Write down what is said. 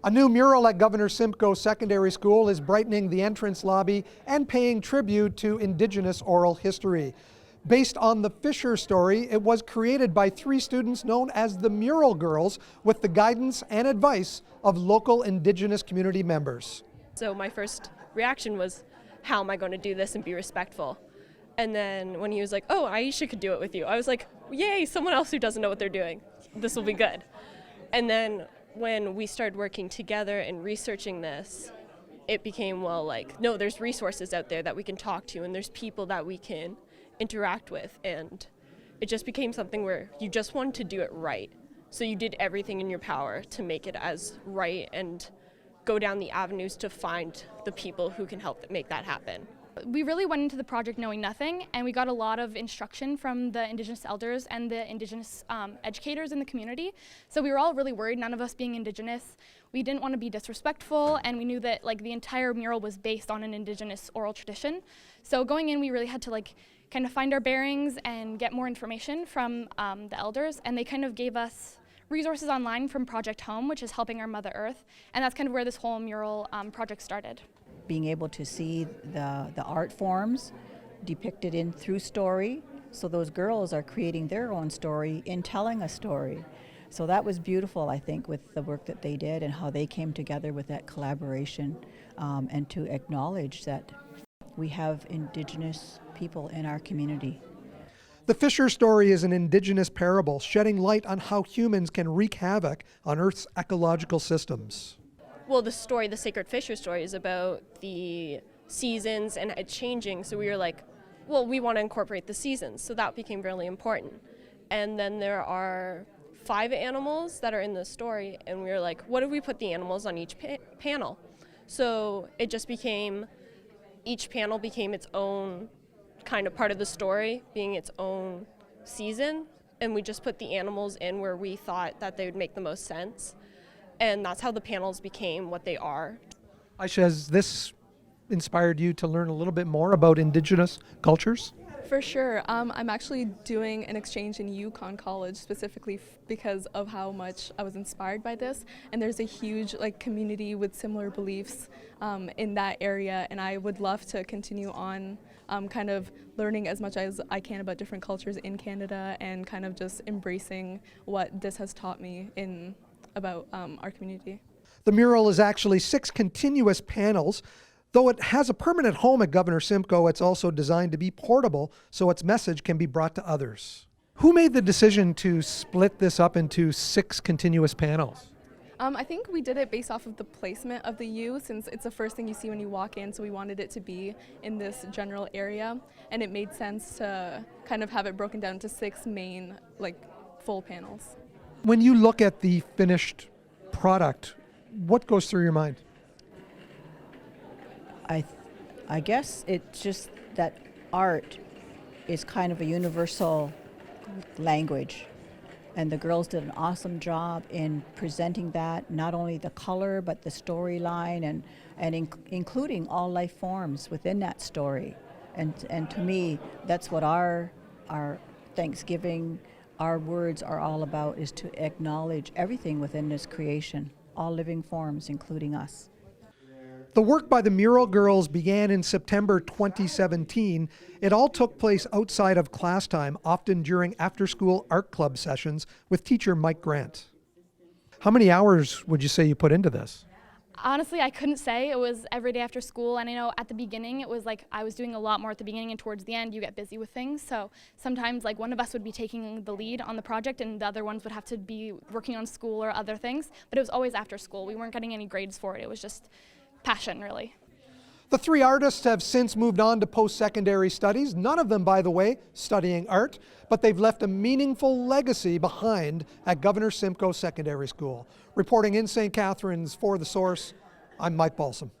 A new mural at Govenor Simcoe Secondary School is brightening the entrance lobby and paying tribute to Indigenous oral history. Based on the Fisher story, it was created by 3 students known as the Mural Girls with the guidance and advice of local Indigenous community members. So my first reaction was, how am I going to do this and be respectful? And then when he was like, oh, Aisha could do it with you, I was like, yay, someone else who doesn't know what they're doing. This will be good. And then when we started working together and researching this, it became, well, like, no, there's resources out there that we can talk to, and there's people that we can interact with, and it just became something where you just wanted to do it right. So you did everything in your power to make it as right and go down the avenues to find the people who can help make that happen. We really went into the project knowing nothing, and we got a lot of instruction from the Indigenous elders and the Indigenous educators in the community. So we were all really worried, none of us being Indigenous. We didn't want to be disrespectful, and we knew that the entire mural was based on an Indigenous oral tradition. So going in, we really had to kind of find our bearings and get more information from the elders, and they kind of gave us resources online from Project Home, which is helping our Mother Earth, and that's kind of where this whole mural project started. Being able to see the art forms depicted through story, so those girls are creating their own story in telling a story. So that was beautiful, I think, with the work that they did and how they came together with that collaboration, and to acknowledge that we have Indigenous people in our community. The Fisher story is an Indigenous parable shedding light on how humans can wreak havoc on Earth's ecological systems. Well, the story, the Sacred Fisher story, is about the seasons and it changing. So we were like, well, we want to incorporate the seasons. So that became really important. And then there are 5 animals that are in the story. And we were like, what if we put the animals on each panel? So it just became, each panel became its own kind of part of the story, being its own season. And we just put the animals in where we thought that they would make the most sense. And that's how the panels became what they are. Aisha, has this inspired you to learn a little bit more about Indigenous cultures? For sure. I'm actually doing an exchange in Yukon College specifically because of how much I was inspired by this. And there's a huge community with similar beliefs in that area. And I would love to continue on kind of learning as much as I can about different cultures in Canada and kind of just embracing what this has taught me about our community. The mural is actually 6 continuous panels. Though it has a permanent home at Govenor Simcoe, it's also designed to be portable so its message can be brought to others. Who made the decision to split this up into 6 continuous panels? I think we did it based off of the placement of the U, since it's the first thing you see when you walk in, so we wanted it to be in this general area, and it made sense to kind of have it broken down to 6 main full panels. When you look at the finished product, what goes through your mind? I guess it's just that art is kind of a universal language, and the girls did an awesome job in presenting that, not only the color but the storyline and including all life forms within that story. And to me, that's what our Thanksgiving, our words are all about, is to acknowledge everything within this creation, all living forms, including us. The work by the Mural Girls began in September 2017. It all took place outside of class time, often during after-school art club sessions with teacher Mike Grant. How many hours would you say you put into this? Honestly, I couldn't say. It was every day after school, and I know at the beginning it was I was doing a lot more at the beginning, and towards the end you get busy with things. So sometimes one of us would be taking the lead on the project and the other ones would have to be working on school or other things, but it was always after school. We weren't getting any grades for it. It was just passion, really. The 3 artists have since moved on to post-secondary studies, none of them, by the way, studying art, but they've left a meaningful legacy behind at Govenor Simcoe Secondary School. Reporting in St. Catharines for The Source, I'm Mike Balsam.